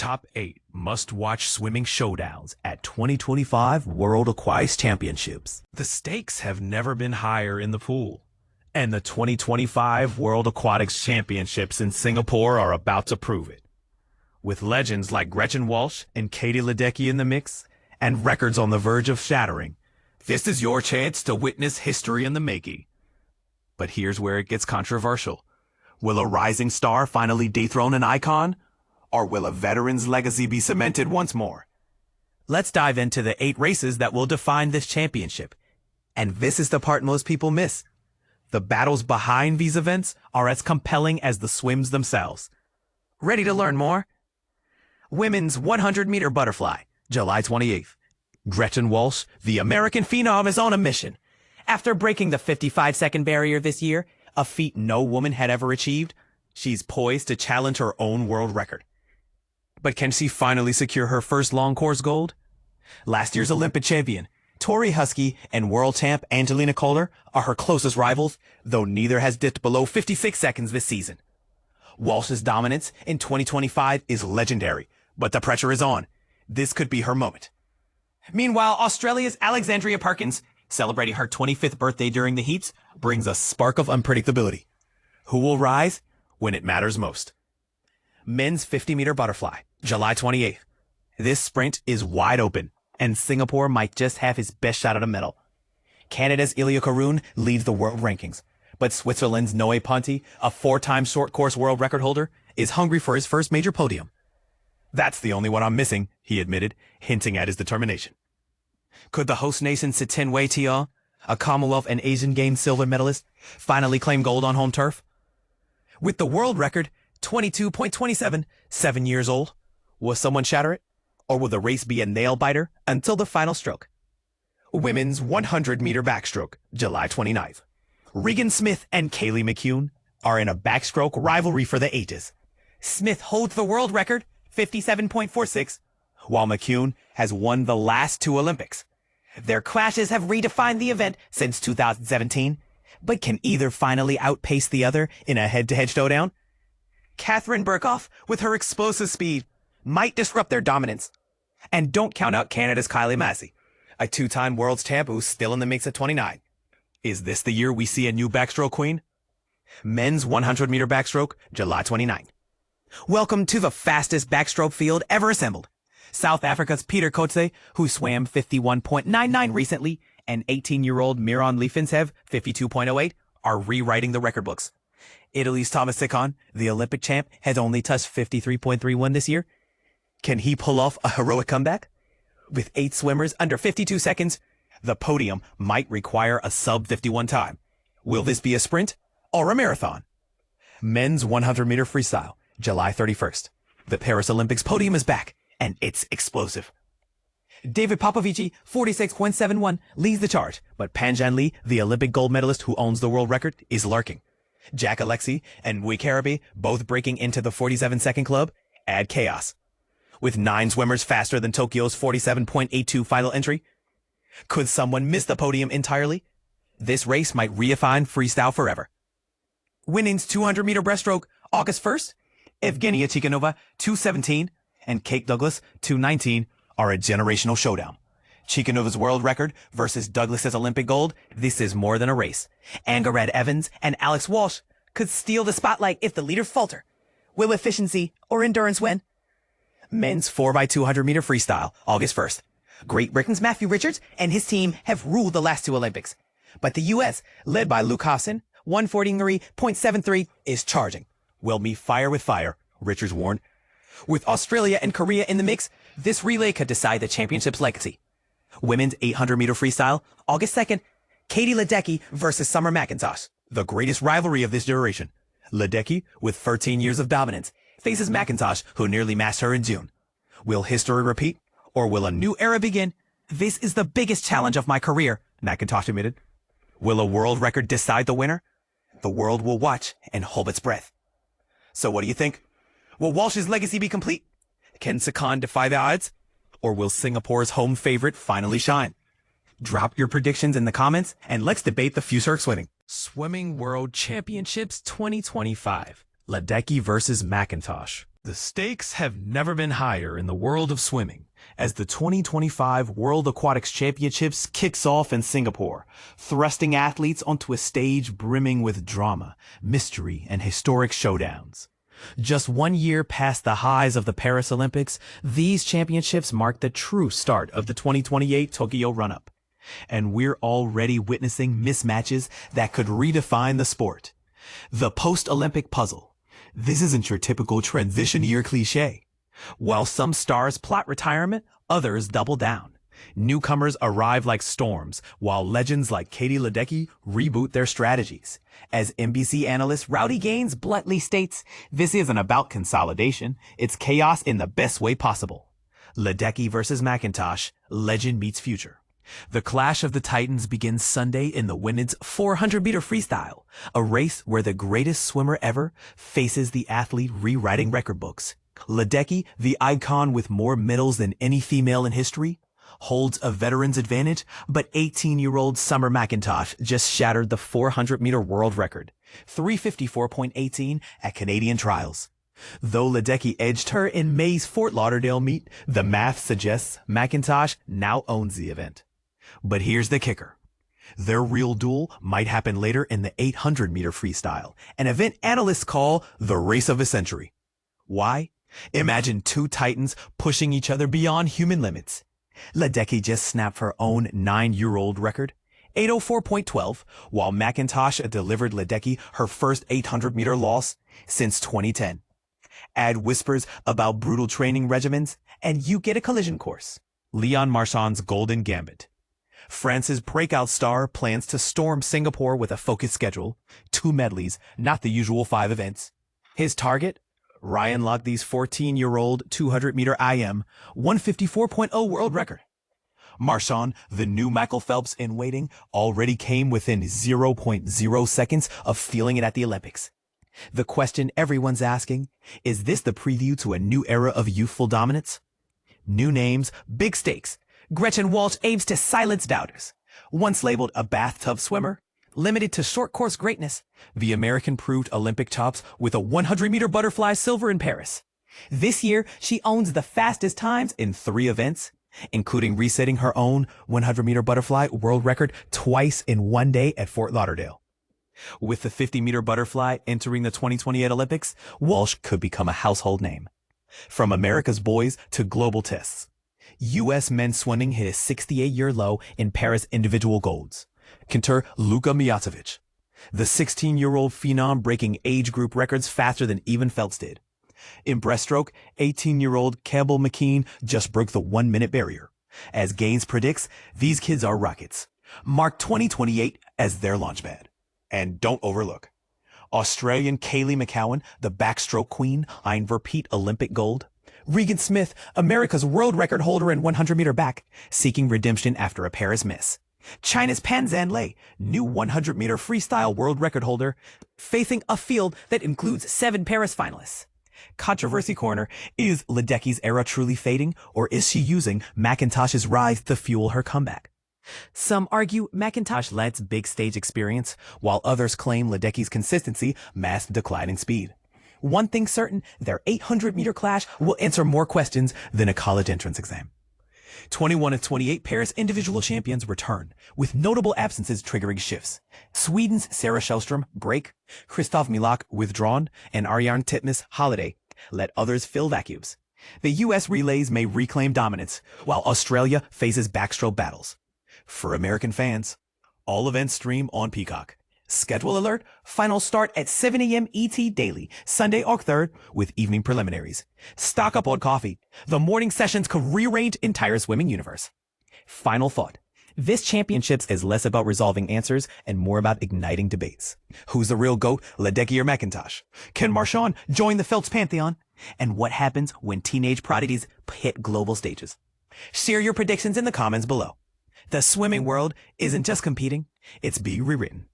Top 8 must-watch swimming showdowns at 2025 World Aquatics Championships. The stakes have never been higher in the pool, and the 2025 World Aquatics Championships in Singapore are about to prove it. With legends like Gretchen Walsh and Katie Ledecky in the mix, and records on the verge of shattering, this is your chance to witness history in the making. But here's where it gets controversial. Will a rising star finally dethrone an icon? Or will a veteran's legacy be cemented once more? Let's dive into the 8 races that will define this championship. And this is the part most people miss. The battles behind these events are as compelling as the swims themselves. Ready to learn more? Women's 100-meter butterfly, July 28th. Gretchen Walsh, the American phenom, is on a mission. After breaking the 55-second barrier this year, a feat no woman had ever achieved, she's poised to challenge her own world record. But can she finally secure her first long course gold? Last year's Olympic champion, Tori Husky, and world champ Angelina Kohler are her closest rivals, though neither has dipped below 56 seconds this season. Walsh's dominance in 2025 is legendary, but the pressure is on. This could be her moment. Meanwhile, Australia's Alexandria Perkins, celebrating her 25th birthday during the heats, brings a spark of unpredictability. Who will rise when it matters most? Men's 50-meter butterfly, July 28th. This sprint is wide open, and Singapore might just have his best shot at a medal. Canada's Ilya Karun leads the world rankings, but Switzerland's Noé Ponti, a 4-time short course world record holder, is hungry for his first major podium. That's the only one I'm missing, he admitted, hinting at his determination. Could the host nation Sitin Wei Tia, a Commonwealth and Asian Games silver medalist, finally claim gold on home turf? With the world record 22.27, 7 years old, will someone shatter it? Or will the race be a nail-biter until the final stroke? Women's 100-meter backstroke, July 29th. Regan Smith and Kaylee McCune are in a backstroke rivalry for the ages. Smith holds the world record, 57.46, while McCune has won the last 2 Olympics. Their clashes have redefined the event since 2017, but can either finally outpace the other in a head-to-head showdown? Catherine Burkhoff, with her explosive speed, might disrupt their dominance. And don't count out Canada's Kylie Massey, a 2-time world's champ who's still in the mix at 29. Is this the year we see a new backstroke queen? Men's 100-meter backstroke, July 29. Welcome to the fastest backstroke field ever assembled. South Africa's Peter Kotze, who swam 51.99 recently, and 18-year-old Miron Liefensev, 52.08, are rewriting the record books. Italy's Thomas Sikon, the Olympic champ, has only touched 53.31 this year. Can he pull off a heroic comeback? With 8 swimmers under 52 seconds, the podium might require a sub-51 time. Will this be a sprint or a marathon? Men's 100-meter freestyle, July 31st. The Paris Olympics podium is back, and it's explosive. David Popovici, 46.71, leads the charge, but Panjan Lee, the Olympic gold medalist who owns the world record, is lurking. Jack Alexi and Wee Karabi, both breaking into the 47-second club, add chaos. With 9 swimmers faster than Tokyo's 47.82 final entry, could someone miss the podium entirely? This race might redefine freestyle forever. Women's 200-meter breaststroke, August 1st, Evgenia Tikhonova, 2:17, and Kate Douglas, 2:19, are a generational showdown. Tikhonova's world record versus Douglas's Olympic gold, this is more than a race. Angared Evans and Alex Walsh could steal the spotlight if the leaders falter. Will efficiency or endurance win? Men's 4x200-meter freestyle, August 1st. Great Britain's Matthew Richards and his team have ruled the last 2 Olympics. But the U.S., led by Luke Hosson, 143.73, is charging. Will meet fire with fire, Richards warned. With Australia and Korea in the mix, this relay could decide the championship's legacy. Women's 800-meter freestyle, August 2nd, Katie Ledecky versus Summer McIntosh, the greatest rivalry of this generation. Ledecky, with 13 years of dominance, faces McIntosh, who nearly matched her in June. Will history repeat, or will a new era begin? This is the biggest challenge of my career, McIntosh admitted. Will a world record decide the winner? The world will watch and hold its breath. So what do you think? Will Walsh's legacy be complete? Can Sikon defy the odds? Or will Singapore's home favorite finally shine? Drop your predictions in the comments, and let's debate the future of swimming. Swimming World Championships 2025. Ledecky versus McIntosh. The stakes have never been higher in the world of swimming as the 2025 World Aquatics Championships kicks off in Singapore, thrusting athletes onto a stage brimming with drama, mystery, and historic showdowns. Just 1 year past the highs of the Paris Olympics, these championships mark the true start of the 2028 Tokyo run-up. And we're already witnessing mismatches that could redefine the sport. The post-Olympic puzzle. This isn't your typical transition year cliche. While some stars plot retirement, others double down. Newcomers arrive like storms, while legends like Ledecky reboot their strategies. As NBC analyst Rowdy Gaines bluntly states, this isn't about consolidation, it's chaos in the best way possible. Ledecky versus McIntosh, legend meets future. The clash of the titans begins Sunday in the women's 400-meter freestyle, a race where the greatest swimmer ever faces the athlete rewriting record books. Ledecky, the icon with more medals than any female in history, holds a veteran's advantage, but 18-year-old Summer McIntosh just shattered the 400-meter world record, 354.18 at Canadian trials. Though Ledecky edged her in May's Fort Lauderdale meet, the math suggests McIntosh now owns the event. But here's the kicker. Their real duel might happen later in the 800-meter freestyle, an event analysts call the race of a century. Why? Imagine two titans pushing each other beyond human limits. Ledecky just snapped her own 9-year-old record, 8:04.12, while McIntosh delivered Ledecky her first 800-meter loss since 2010. Add whispers about brutal training regimens, and you get a collision course. Leon Marchand's Golden Gambit. France's breakout star plans to storm Singapore with a focused schedule, 2 medleys, not the usual 5 events. His target? Ryan Lochte 14-year-old 200-meter IM, 154.0 world record. Marchand, the new Michael Phelps in waiting, already came within 0.0 seconds of feeling it at the Olympics. The question everyone's asking, is this the preview to a new era of youthful dominance? New names, big stakes. Gretchen Walsh aims to silence doubters. Once labeled a bathtub swimmer, limited to short course greatness, the American proved Olympic chops with a 100-meter butterfly silver in Paris. This year, she owns the fastest times in 3 events, including resetting her own 100-meter butterfly world record twice in 1 day at Fort Lauderdale. With the 50-meter butterfly entering the 2028 Olympics, Walsh could become a household name. From America's boys to global tests, U.S. men's swimming hit a 68-year low in Paris individual golds. Cantor Luka Mijatovic, the 16-year-old phenom breaking age group records faster than even Phelps did. In breaststroke, 18-year-old Campbell McKean just broke the 1-minute barrier. As Gaines predicts, these kids are rockets. Mark 2028 as their launchpad. And don't overlook Australian Kaylee McCowan, the backstroke queen, eyeing repeat Olympic gold. Regan Smith, America's world record holder in 100-meter back, seeking redemption after a Paris miss. China's Pan Zhanlei, new 100-meter freestyle world record holder, facing a field that includes 7 Paris finalists. Controversy Corner, is Ledecky's era truly fading, or is she using McIntosh's rise to fuel her comeback? Some argue McIntosh lacks big stage experience, while others claim Ledecky's consistency masked declining speed. One thing certain, their 800-meter clash will answer more questions than a college entrance exam. 21 of 28 Paris individual champions return, with notable absences triggering shifts. Sweden's Sarah Shellstrom, break, Christoph Milak, withdrawn, and Ariarne Titmus, holiday, let others fill vacuums. The U.S. relays may reclaim dominance, while Australia faces backstroke battles. For American fans, all events stream on Peacock. Schedule alert, final start at 7 a.m. ET daily, Sunday, August 3rd, with evening preliminaries. Stock up on coffee. The morning sessions could rearrange entire swimming universe. Final thought. This championships is less about resolving answers and more about igniting debates. Who's the real GOAT, Ledecky or McIntosh? Can Marchand join the Phelps pantheon? And what happens when teenage prodigies hit global stages? Share your predictions in the comments below. The swimming world isn't just competing, it's being rewritten.